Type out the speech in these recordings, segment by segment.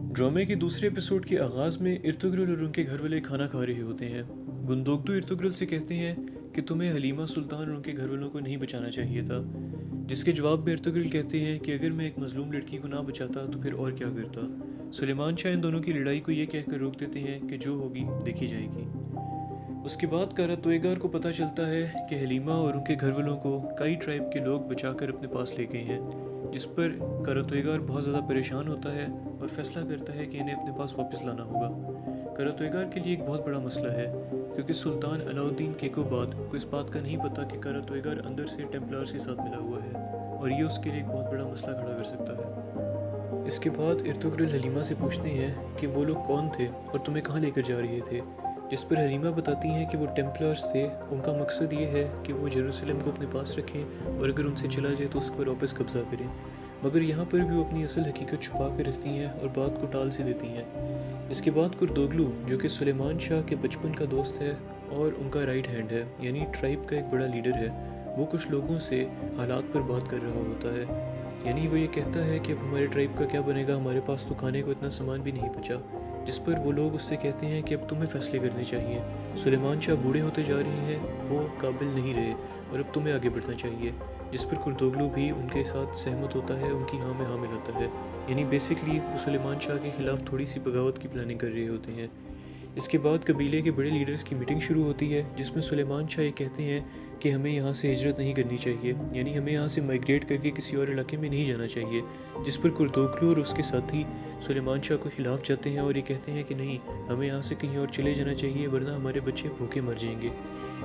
ड्रामे के दूसरे एपिसोड के आगाज़ में इर्तुग्रुल और उनके घर वाले खाना खा रहे होते हैं। गुंदोगदू इर्तुग्रुल से कहते हैं कि तुम्हें हलीमा सुल्तान और उनके घर वालों को नहीं बचाना चाहिए था, जिसके जवाब में इर्तुग्रुल कहते हैं कि अगर मैं एक मजलूम लड़की को ना बचाता तो फिर और क्या करता। सुलेमान शाह इन दोनों की लड़ाई को ये कहकर रोक देते हैं कि जो होगी देखी जाएगी। उसके बाद कारा तोयगार को पता चलता है कि हलीमा और उनके घर वालों को कई ट्राइब के लोग बचाकर अपने पास ले गए हैं, जिस पर कारा तोयगार बहुत ज़्यादा परेशान होता है और फैसला करता है कि इन्हें अपने पास वापस लाना होगा। कारा तोयगार के लिए एक बहुत बड़ा मसला है, क्योंकि सुल्तान अलाउद्दीन केकोबाद को इस बात का नहीं पता कि कारा तोयगार अंदर से टेम्पलार्स के साथ मिला हुआ है, और ये उसके लिए एक बहुत बड़ा मसला खड़ा कर सकता है। इसके बाद इर्तुग्रुल हलीमा से पूछते हैं कि वो लोग कौन थे और तुम्हें कहाँ लेकर जा रहे थे, जिस पर हलीमा बताती हैं कि वो टेम्पलर्स थे। उनका मकसद ये है कि वो जेरूसलम को अपने पास रखें और अगर उनसे चला जाए तो उस पर वापस कब्ज़ा करें, मगर यहाँ पर भी वो अपनी असल हकीकत छुपा कर रखती हैं और बात को टाल सी देती हैं। इसके बाद कुर्दोगलू, जो कि सुलेमान शाह के बचपन का दोस्त है और उनका राइट हैंड है, यानी ट्राइब का एक बड़ा लीडर है, वो कुछ लोगों से हालात पर बात कर रहा होता है। यानी वो ये कहता है कि अब हमारे ट्राइब का क्या बनेगा, हमारे पास तो खाने को इतना सामान भी नहीं बचा, जिस पर वो लोग उससे कहते हैं कि अब तुम्हें फैसले करने चाहिए। सुलेमान शाह बूढ़े होते जा रहे हैं, वो काबिल नहीं रहे और अब तुम्हें आगे बढ़ना चाहिए, जिस पर कुर्दोगलू भी उनके साथ सहमत होता है, उनकी हाँ में हाँ मिलाता है। यानी बेसिकली वो सुलेमान शाह के खिलाफ थोड़ी सी बगावत की प्लानिंग कर रहे होते हैं। इसके बाद कबीले के बड़े लीडर्स की मीटिंग शुरू होती है, जिसमें सुलेमान शाह ये कहते हैं कि हमें यहाँ से हिजरत नहीं करनी चाहिए, यानी हमें यहाँ से माइग्रेट करके किसी और इलाके में नहीं जाना चाहिए, जिस पर कुर्दोगलू और उसके साथी सुलेमान शाह को खिलाफ जाते हैं और ये कहते हैं कि नहीं, हमें यहाँ से कहीं और चले जाना चाहिए वरना हमारे बच्चे भूखे मर जाएंगे।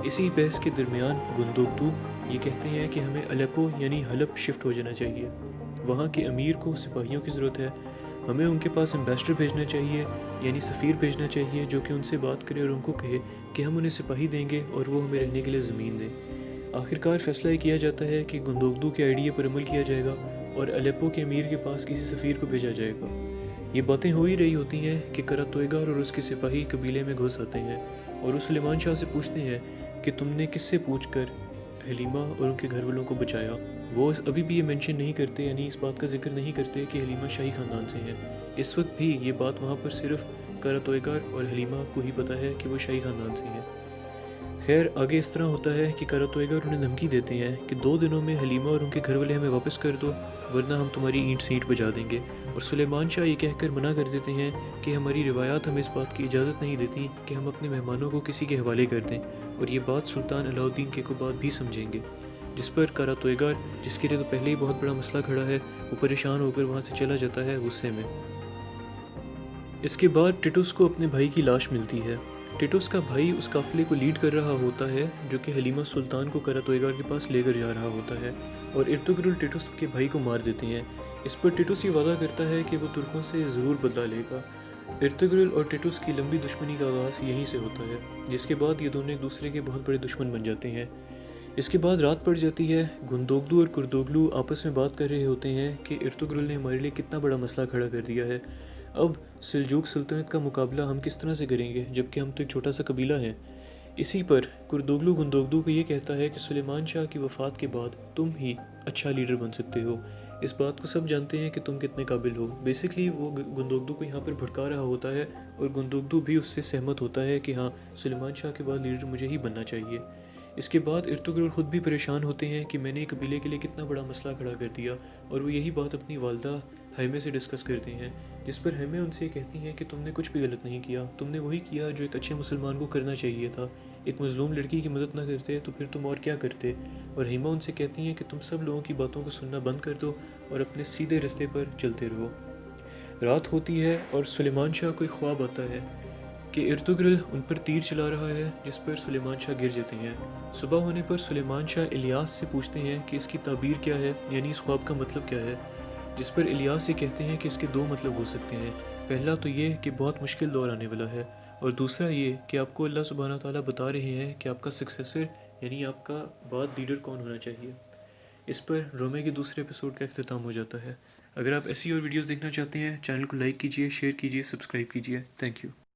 इसी बहस के दरमियान गुंदोगदू ये कहते हैं कि हमें अलेप्पो यानी हलब शिफ्ट हो जाना चाहिए। वहाँ के अमीर को सिपाहियों की ज़रूरत है, हमें उनके पास एम्बेसडर भेजना चाहिए, यानी सफ़ीर भेजना चाहिए, जो कि उनसे बात करे और उनको कहे कि हम उन्हें सिपाही देंगे और वो हमें रहने के लिए ज़मीन दें। आखिरकार फ़ैसला ये किया जाता है कि गुंदोगदू के आइडिया पर अमल किया जाएगा और अलेप्पो के अमीर के पास किसी सफ़ीर को भेजा जाएगा। ये बातें हो ही रही होती हैं कि कारा तोयगार और उसके सिपाही कबीले में घुस आते हैं और उस सुलेमान शाह से पूछते हैं कि तुमने किससे पूछकर हलीमा और उनके घर वालों को बचाया। वो अभी भी ये मेंशन नहीं करते, यानी इस बात का जिक्र नहीं करते कि हलीमा शाही ख़ानदान से हैं। इस वक्त भी ये बात वहाँ पर सिर्फ कारा तोयगार और हलीमा को ही पता है कि वो शाही ख़ानदान से हैं। खैर आगे इस तरह होता है कि कारा तोयगार उन्हें धमकी देते हैं कि 2 दिनों में हलीमा और उनके घर वाले हमें वापस कर दो, वरना हम तुम्हारी ईंट से ईंट बजा देंगे। और सुलेमान शाह ये कहकर मना कर देते हैं कि हमारी रिवायात हमें इस बात की इजाज़त नहीं देती कि हम अपने मेहमानों को किसी के हवाले कर दें, और ये बात सुल्तान अलाउद्दीन केकोबाद भी समझेंगे। जिस पर कारा तोयगार, जिसके लिए तो पहले ही बहुत बड़ा मसला खड़ा है, वो परेशान होकर वहाँ से चला जाता है गुस्से में। इसके बाद टिटुस को अपने भाई की लाश मिलती है। टिटुस का भाई उस काफिले को लीड कर रहा होता है जो कि हलीमा सुल्तान को कारा तोयगार के पास लेकर जा रहा होता है, और इर्तुग्रुल टिटुस के भाई को मार देते हैं। इस पर टिटुस ये वादा करता है कि वो तुर्कों से ज़रूर बदला लेगा। इर्तुग्रुल और टिटुस की लंबी दुश्मनी का आगाज़ यहीं से होता है, जिसके बाद ये दोनों एक दूसरे के बहुत बड़े दुश्मन बन जाते हैं। इसके बाद रात पड़ जाती है। गुंदोगदू और कुर्दोगलू आपस में बात कर रहे होते हैं कि इर्तुग्रुल ने हमारे लिए कितना बड़ा मसला खड़ा कर दिया है। अब सल्जूक सल्तनत का मुकाबला हम किस तरह से करेंगे, जबकि हम तो एक छोटा सा कबीला है। इसी पर कुर्दोगलू गुंदोगदू को ये कहता है कि सुलेमान शाह की वफ़ात के बाद तुम ही अच्छा लीडर बन सकते हो। इस बात को सब जानते हैं कि तुम कितने काबिल हो। बेसिकली वो गुंदोगदू को यहाँ पर भड़का रहा होता है, और गुंदोगदू भी उससे सहमत होता है कि हाँ, सुलेमान शाह के बाद लीडर मुझे ही बनना चाहिए। इसके बाद इर्तुग्रुल खुद भी परेशान होते हैं कि मैंने एक कबीले के लिए कितना बड़ा मसला खड़ा कर दिया, और वो यही बात अपनी वालदा हैमे से डिस्कस करते हैं, जिस पर हैमे उनसे कहती हैं कि तुमने कुछ भी गलत नहीं किया, तुमने वही किया जो एक अच्छे मुसलमान को करना चाहिए था। एक मजलूम लड़की की मदद ना करते तो फिर तुम और क्या करते। और हैमा उनसे कहती हैं कि तुम सब लोगों की बातों को सुनना बंद कर दो और अपने सीधे रास्ते पर चलते रहो। रात होती है और सुलेमान शाह को एक ख्वाब आता है कि इर्तुग्रुल उन पर तीर चला रहा है, जिस पर सुलेमान शाह गिर जाते हैं। सुबह होने पर सुलेमान शाह इलियास से पूछते हैं कि इसकी ताबीर क्या है, यानी इस ख्वाब का मतलब क्या है, जिस पर इलियास ये कहते हैं कि इसके 2 मतलब हो सकते हैं। पहला तो ये कि बहुत मुश्किल दौर आने वाला है, और दूसरा ये कि आपको अल्लाह सुब्हाना ताला बता रहे हैं कि आपका सक्सेसर यानी आपका बाद लीडर कौन होना चाहिए। इस पर ड्रामे के दूसरे एपिसोड का अख्ताम हो जाता है। अगर आप ऐसी और वीडियोस देखना चाहते हैं, चैनल को लाइक कीजिए, शेयर कीजिए, सब्सक्राइब कीजिए। Thank you.